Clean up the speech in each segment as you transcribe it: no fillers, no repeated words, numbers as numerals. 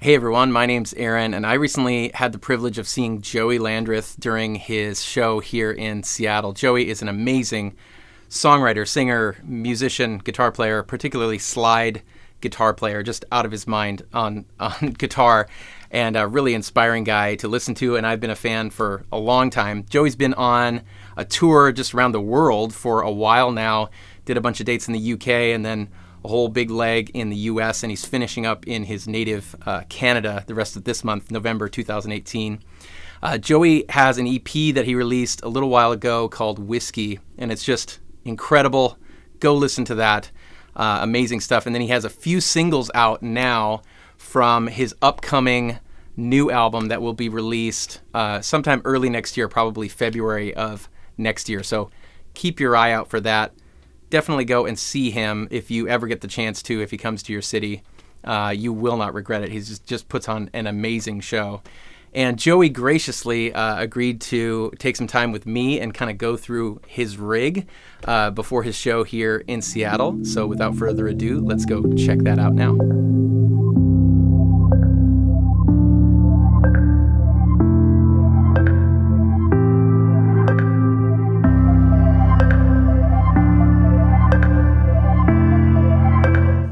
Hey everyone, my name's Aaron, and I recently had the privilege of seeing Joey Landreth during his show here in Seattle. Joey is an amazing songwriter, singer, musician, guitar player, particularly slide guitar player, just out of his mind on guitar, and a really inspiring guy to listen to, and I've been a fan for a long time. Joey's been on a tour just around the world for a while now, did a bunch of dates in the UK, and then a whole big leg in the US, and he's finishing up in his native Canada the rest of this month, November 2018. Joey has an EP that he released a little while ago called Whiskey, and it's just incredible. Go listen to that. Amazing stuff. And then he has a few singles out now from his upcoming new album that will be released sometime early next year, probably February of next year. So keep your eye out for that. Definitely go and see him if you ever get the chance to. If he comes to your city, you will not regret it. He just puts on an amazing show. And Joey graciously agreed to take some time with me and kind of go through his rig before his show here in Seattle. So without further ado, let's go check that out now.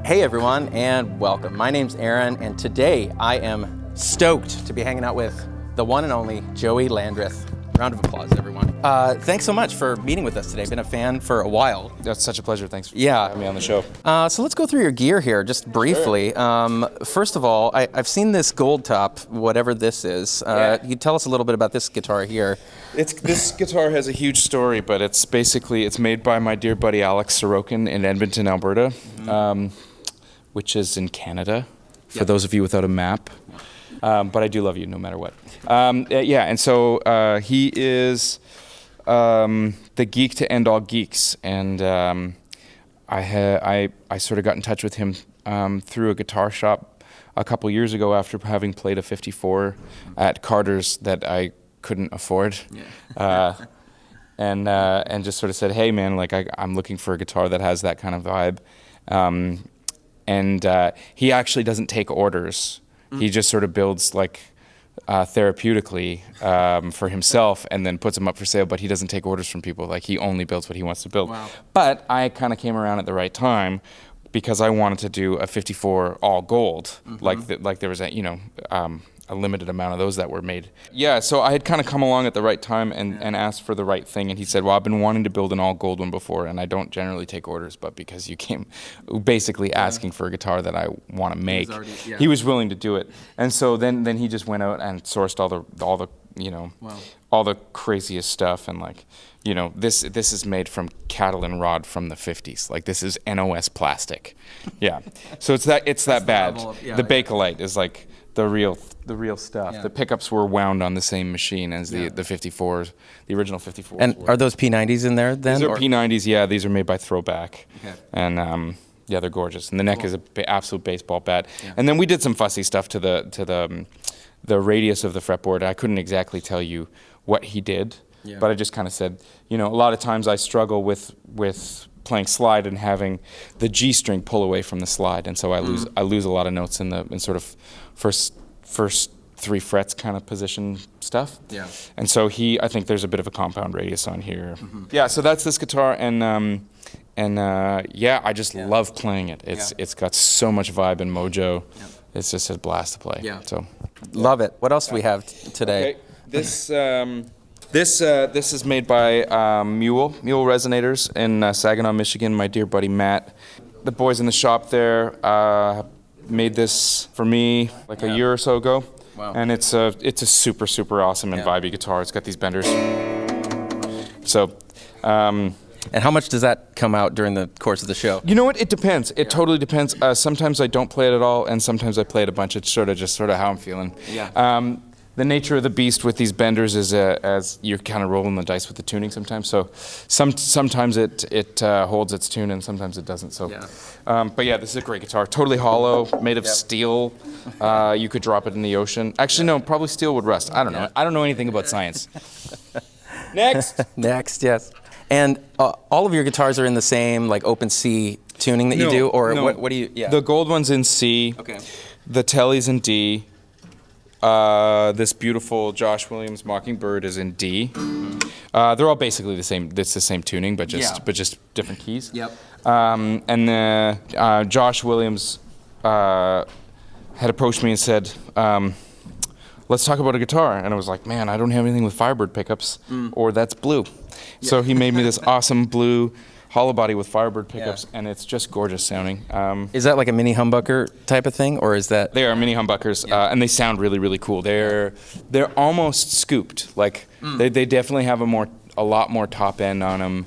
Hey everyone, and welcome. My name's Aaron, and today I am stoked to be hanging out with the one and only Joey Landreth. Round of applause, everyone. Thanks so much for meeting with us today. Been a fan for a while. That's such a pleasure. Thanks for Yeah. having me on the show. So let's go through your gear here just briefly. Sure. First of all, I've seen this gold top, whatever this is. Yeah. You tell us a little bit about this guitar here. This guitar has a huge story, but it's made by my dear buddy Alex Sorokin in Edmonton, Alberta, which is in Canada, for those of you without a map. But I do love you no matter what. And so he is the geek to end all geeks, and I sort of got in touch with him through a guitar shop a couple years ago after having played a 54 at Carter's that I couldn't afford, and just sort of said, hey man, like I'm looking for a guitar that has that kind of vibe, and he actually doesn't take orders. He just sort of builds like therapeutically for himself and then puts them up for sale, but he doesn't take orders from people. Like he only builds what he wants to build. Wow. But I kind of came around at the right time because I wanted to do a 54 all gold, like there was a limited amount of those that were made. Yeah, so I had kind of come along at the right time and asked for the right thing, and he said, well, I've been wanting to build an all gold one before, and I don't generally take orders, but because you came basically asking for a guitar that I want to make, he was willing to do it. And so then he just went out and sourced all the craziest stuff, and this is made from Catalan rod from the 50s. Like this is NOS plastic. Yeah. So it's that bad. The Bakelite is like the real stuff. Yeah. The pickups were wound on the same machine as the 54s, the original 54s. And are those P90s in there then? These are P90s, yeah. These are made by Throwback. Okay. And they're gorgeous. And the neck is an absolute baseball bat. Yeah. And then we did some fussy stuff to the radius of the fretboard. I couldn't exactly tell you what he did, but I just kind of said, a lot of times I struggle with playing slide and having the G string pull away from the slide, and so I lose a lot of notes in sort of first 3 frets kind of position stuff. Yeah. And so I think there's a bit of a compound radius on here. Mm-hmm. Yeah. So that's this guitar, and I just love playing it. It's got so much vibe and mojo. Yeah. It's just a blast to play. Yeah. So love it. What else do we have today? Okay. This is made by Mule Resonators in Saginaw, Michigan. My dear buddy Matt. The boys in the shop there made this for me like a year or so ago. Wow. And it's a super, super awesome and vibey guitar. It's got these benders. So. And how much does that come out during the course of the show? You know what? It depends. It totally depends. Sometimes I don't play it at all, and sometimes I play it a bunch. It's sort of how I'm feeling. Yeah. The nature of the beast with these benders is as you're kind of rolling the dice with the tuning sometimes. So sometimes it holds its tune and sometimes it doesn't. So, but yeah, this is a great guitar. Totally hollow, made of steel. You could drop it in the ocean. Actually, no, probably steel would rust. I don't know. I don't know anything about science. Next, yes. And all of your guitars are in the same like open C tuning that you do, or what do you? Yeah. The gold one's in C. Okay. The Telly's in D. This beautiful Josh Williams Mockingbird is in D. They're all basically the same. It's the same tuning, but just different keys. Yep. And Josh Williams had approached me and said, let's talk about a guitar. And I was like, man, I don't have anything with Firebird pickups, or that's blue. Yeah. So he made me this awesome blue hollow body with Firebird pickups, and it's just gorgeous sounding. Is that like a mini humbucker type of thing, or is that? They are mini humbuckers, and they sound really, really cool. They're almost scooped. Like they definitely have a lot more top end on them,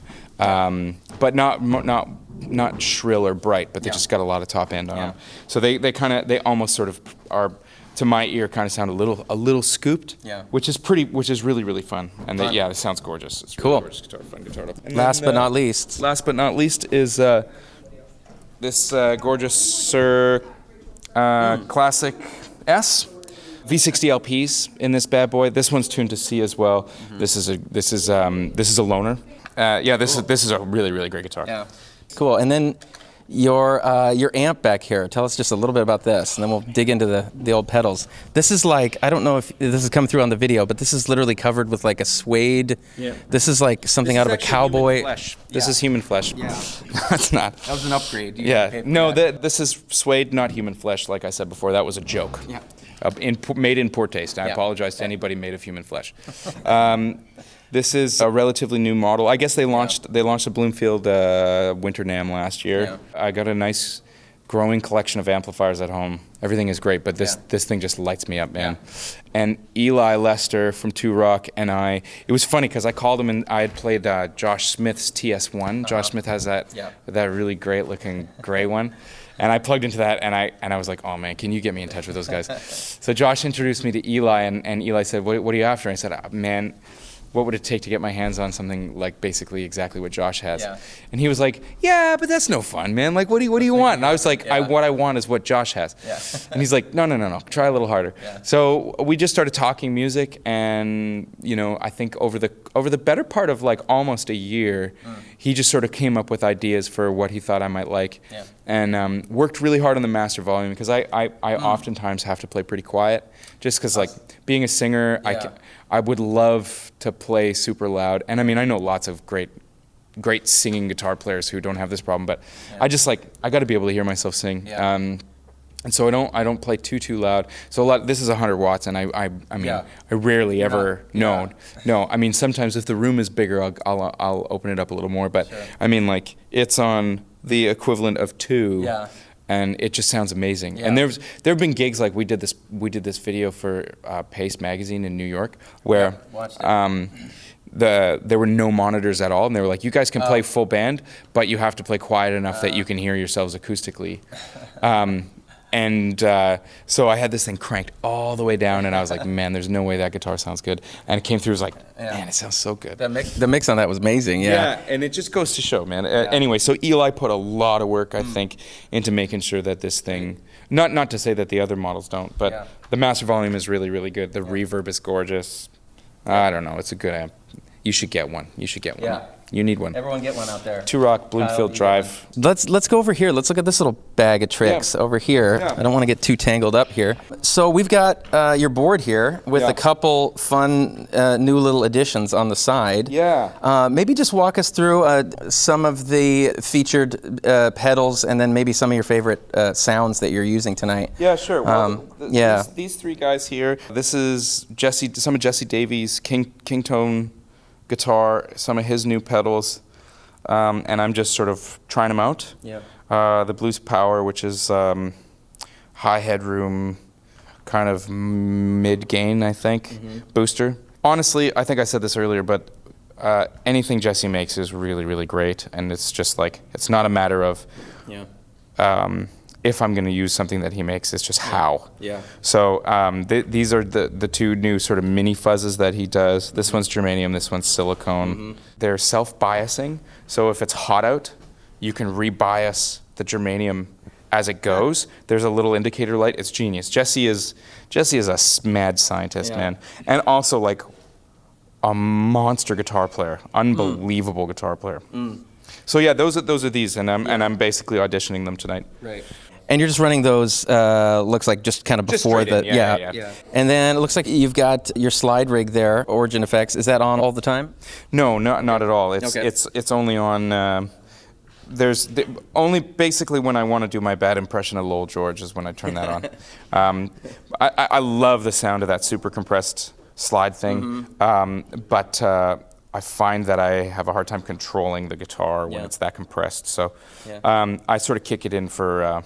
but not shrill or bright. But they just got a lot of top end on them. So they almost sort of are, to my ear, kind of sound a little scooped. Yeah. Which is really, really fun. And it sounds gorgeous. It's really gorgeous guitar, fun guitar. Last but not least is this gorgeous Sir Classic S. V60 LPs in this bad boy. This one's tuned to C as well. This is a loner. This is a really, really great guitar. Yeah. Cool. And then your amp back here. Tell us just a little bit about this, and then we'll dig into the old pedals. This is like, I don't know if this has come through on the video, but this is literally covered with like a suede. Yeah. This is like something out of a cowboy. Human flesh. This is human flesh. Yeah. That's not. That was an upgrade. This is suede, not human flesh. Like I said before, that was a joke. Yeah. Made in poor taste. I apologize to anybody made of human flesh. This is a relatively new model. I guess they launched a Bloomfield Winter NAMM last year. Yeah. I got a nice growing collection of amplifiers at home. Everything is great, but this thing just lights me up, man. Yeah. And Eli Lester from 2 Rock and it was funny because I called him and I had played Josh Smith's TS1. Josh Smith has that really great looking gray one. And I plugged into that, and I was like, oh, man, can you get me in touch with those guys? So Josh introduced me to Eli, and Eli said, what are you after? And I said, man, what would it take to get my hands on something like basically exactly what Josh has? Yeah. And he was like, yeah, but that's no fun, man. Like, what do you want? And I was like, what I want is what Josh has. Yeah. And he's like, no, try a little harder. Yeah. So we just started talking music, and I think over the better part of like almost a year, he just sort of came up with ideas for what he thought I might like, and worked really hard on the master volume because I oftentimes have to play pretty quiet, just because like being a singer, I would love to play super loud. And I mean, I know lots of great singing guitar players who don't have this problem, but I just I got to be able to hear myself sing. Yeah. And so I don't play too loud. So this is 100 watts, and I mean I rarely ever No, I mean sometimes if the room is bigger, I'll open it up a little more. But I mean like it's on the equivalent of 2. Yeah. And it just sounds amazing. Yeah. And there have been gigs like we did this video for Pace magazine in New York where there were no monitors at all, and they were like, you guys can play full band, but you have to play quiet enough that you can hear yourselves acoustically. So I had this thing cranked all the way down, and I was like, man, there's no way that guitar sounds good. And it came through, it was like, man, it sounds so good. The mix on that was amazing, yeah, and it just goes to show, man. Anyway, so Eli put a lot of work, I think, into making sure that this thing, not to say that the other models don't, but the master volume is really, really good. The reverb is gorgeous. I don't know, it's a good amp. You should get one. Yeah. You need one. Everyone get one out there. 2 Rock, Bloomfield Drive. Let's go over here. Let's look at this little bag of tricks over here. Yeah. I don't want to get too tangled up here. So we've got your board here with a couple fun new little additions on the side. Yeah. Maybe just walk us through some of the featured pedals, and then maybe some of your favorite sounds that you're using tonight. Yeah, sure. Well, these 3 guys here. This is some of Jesse Davies' Kingtone guitar, some of his new pedals, and I'm just sort of trying them out. Yeah. The Blues Power, which is high headroom, kind of mid gain, I think, booster. Honestly, I think I said this earlier, but anything Jesse makes is really, really great, and it's just like it's not a matter of if I'm going to use something that he makes, it's just how. Yeah. So these are the 2 new sort of mini fuzzes that he does. This one's germanium, this one's silicone. They're self-biasing, so if it's hot out, you can rebias the germanium as it goes. There's a little indicator light. It's genius. Jesse is a mad scientist, man, and also like a monster guitar player, unbelievable guitar player. So yeah, those are these, and I'm basically auditioning them tonight. Right. And you're just running those, looks like just kind of before the... Yeah. And then it looks like you've got your slide rig there, Origin Effects. Is that on all the time? No, not at all. It's Okay. it's only on... only basically when I want to do my bad impression of Lowell George is when I turn that on. I love the sound of that super compressed slide thing, but I find that I have a hard time controlling the guitar when it's that compressed. So I sort of kick it in for,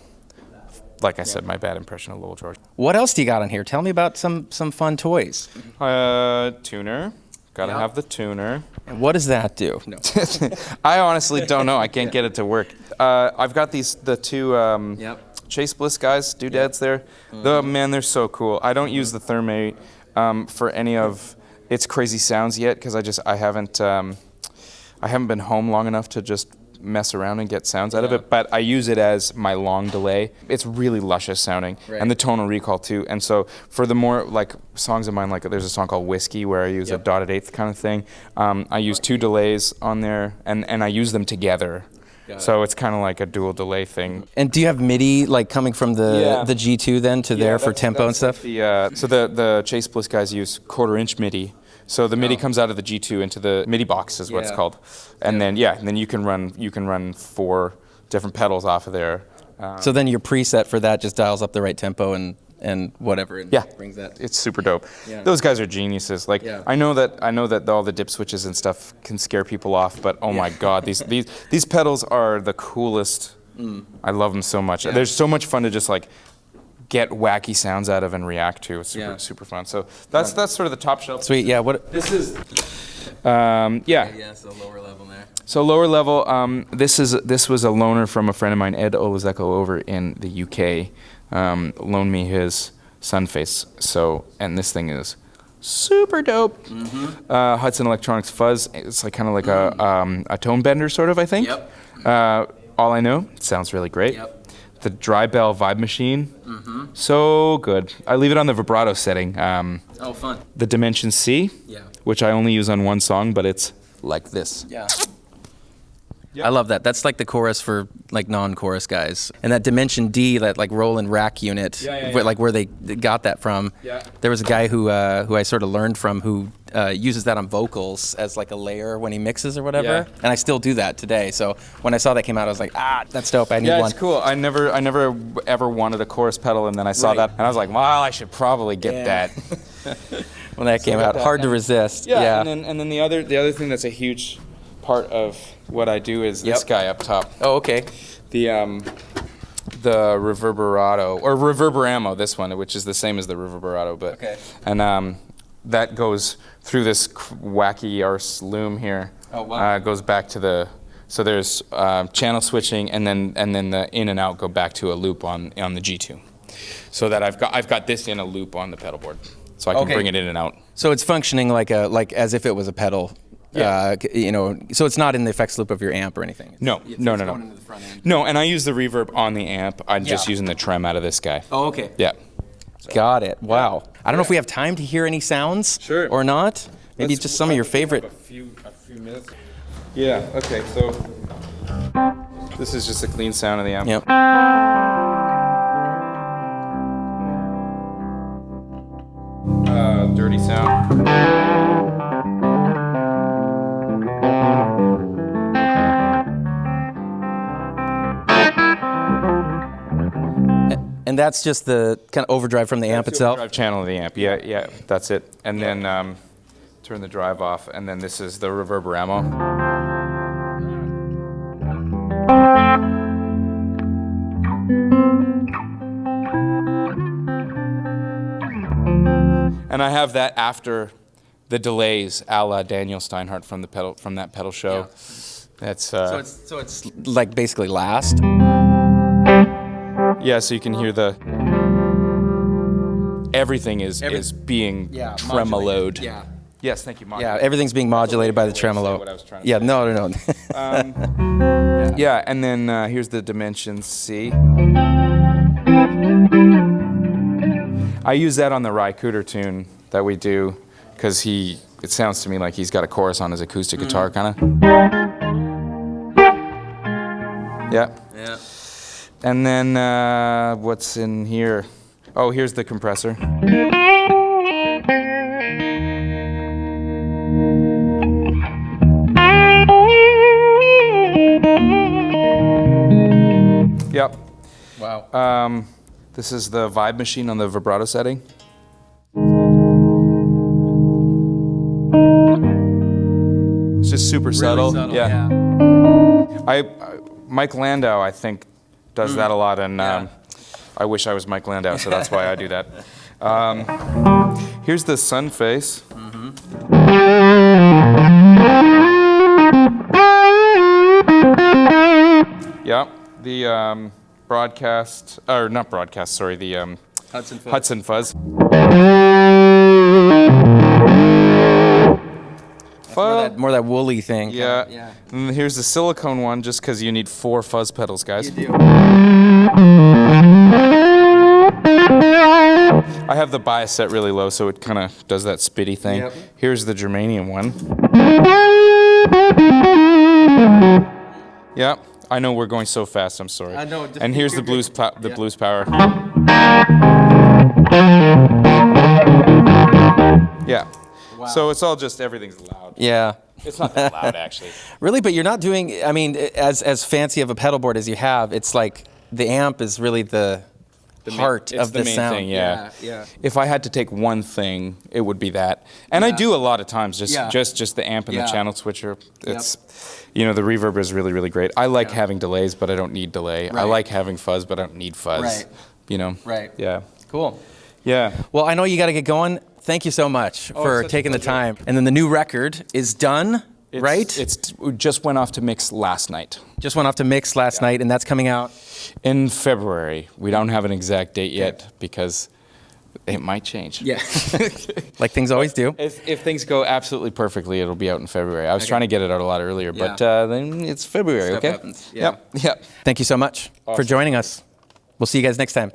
like I said, my bad impression of Lowell George. What else do you got on here? Tell me about some fun toys. Tuner. Gotta have the tuner. And what does that do? No. I honestly don't know. I can't get it to work. I've got the two Chase Bliss guys, doodads there. Man, they're so cool. I don't use the Thermate for any of its crazy sounds yet because I haven't been home long enough to just mess around and get sounds out of it, but I use it as my long delay. It's really luscious sounding, and the tonal recall too. And so for the more like songs of mine, like there's a song called Whiskey where I use a dotted eighth kind of thing. I use two delays on there, and I use them together. So it's kind of like a dual delay thing. And do you have MIDI like coming from the G2 then to there for tempo and stuff? So the Chase Bliss guys use 1/4-inch MIDI. So the MIDI comes out of the G2 into the MIDI box is what it's called, and then and then you can run 4 different pedals off of there. So then your preset for that just dials up the right tempo and whatever and brings that. It's super dope. Those guys are geniuses. Like I know that all the dip switches and stuff can scare people off, but oh my god, these pedals are the coolest. I love them so much. They're so much fun to just like get wacky sounds out of and react to. It's super fun. So that's sort of the top shelf. Sweet. Yeah. What this is? So lower level there. So lower level. This was a loaner from a friend of mine, Ed Olazeko, over in the UK. Loaned me his Sunface. So and this thing is super dope. Hudson Electronics Fuzz. It's like kind of like a tone bender sort of, I think. All I know, it sounds really great. The Dry Bell Vibe Machine, so good. I leave it on the vibrato setting. Fun. The Dimension C, which I only use on one song, but it's like this. I love that. That's like the chorus for like non-chorus guys. And that Dimension D, that like Roland rack unit, like where they got that from. There was a guy who I sort of learned from who uses that on vocals as like a layer when he mixes or whatever. And I still do that today. So when I saw that came out, I was like, that's dope. I need one. Yeah, it's cool. I never ever wanted a chorus pedal, and then I saw that, and I was like, well, I should probably get that. When that came out, hard to resist. And then the other thing that's a huge part of what I do is this guy up top. Oh, okay. The Reverberato, or Reverberamo, this one, which is the same as the Reverberato, but and that goes through this wacky arse loom here. Oh wow! Goes back to so there's channel switching, and then the in and out go back to a loop on the G2, so that I've got this in a loop on the pedal board, so I can bring it in and out. So it's functioning like as if it was a pedal. So it's not in the effects loop of your amp or anything. No. Going into the front end. No, and I use the reverb on the amp. I'm just using the trem out of this guy. Oh, okay. Yeah. Got it. Wow. I don't know if we have time to hear any sounds or not. Maybe just some of your favorite. A few minutes. Yeah. Okay. So this is just a clean sound of the amp. Yep. Dirty sound. And that's just the kind of overdrive from the amp itself? Overdrive channel of the amp, yeah, that's it. And then turn the drive off, and then this is the Reverberamo. And I have that after the delays, a la Daniel Steinhardt from that pedal show. Yeah. That's so it's like basically last. Yeah, so you can hear everything is being tremoloed. Yeah. Yes, thank you, Mark. Yeah, everything's being modulated by the tremolo. What I was trying to Yeah, say. no. Yeah, and then here's the Dimension C. I use that on the Ry Cooter tune that we do because it sounds to me like he's got a chorus on his acoustic guitar, kind of. Yeah. And then what's in here? Oh, here's the compressor. Yep. Wow. This is the vibe machine on the vibrato setting. It's just super subtle. Yeah. Mike Landau, I think, does that a lot, and I wish I was Mike Landau, so that's why I do that. Here's the sun face. Yeah, the broadcast, or not broadcast, sorry, the Hudson Fuzz. More that woolly thing. Yeah. And here's the silicone one, just because you need 4 fuzz pedals, guys. You do. I have the bias set really low, so it kind of does that spitty thing. Yep. Here's the germanium one. Yeah, I know we're going so fast. I'm sorry. I know. And here's the blues power. Yeah. Wow. So it's all just everything's loud. Yeah. It's not that loud actually. Really, but you're not doing. I mean, as fancy of a pedal board as you have, it's like the amp is really the heart of the main sound. thing, yeah. Yeah. If I had to take one thing, it would be that. And I do a lot of times, just the amp and the channel switcher. It's, the reverb is really, really great. I like having delays, but I don't need delay. Right. I like having fuzz, but I don't need fuzz. Right. Right. Yeah. Cool. Yeah. Well, I know you got to get going. Thank you so much for taking the time. And then the new record is done, right? It just went off to mix last night. Just went off to mix last night, and that's coming out in February. We don't have an exact date yet because it might change. Yeah. Like things always do. If things go absolutely perfectly, it'll be out in February. I was trying to get it out a lot earlier, but then it's February, Stuff okay? happens. Yeah. Yep. Thank you so much for joining us. We'll see you guys next time.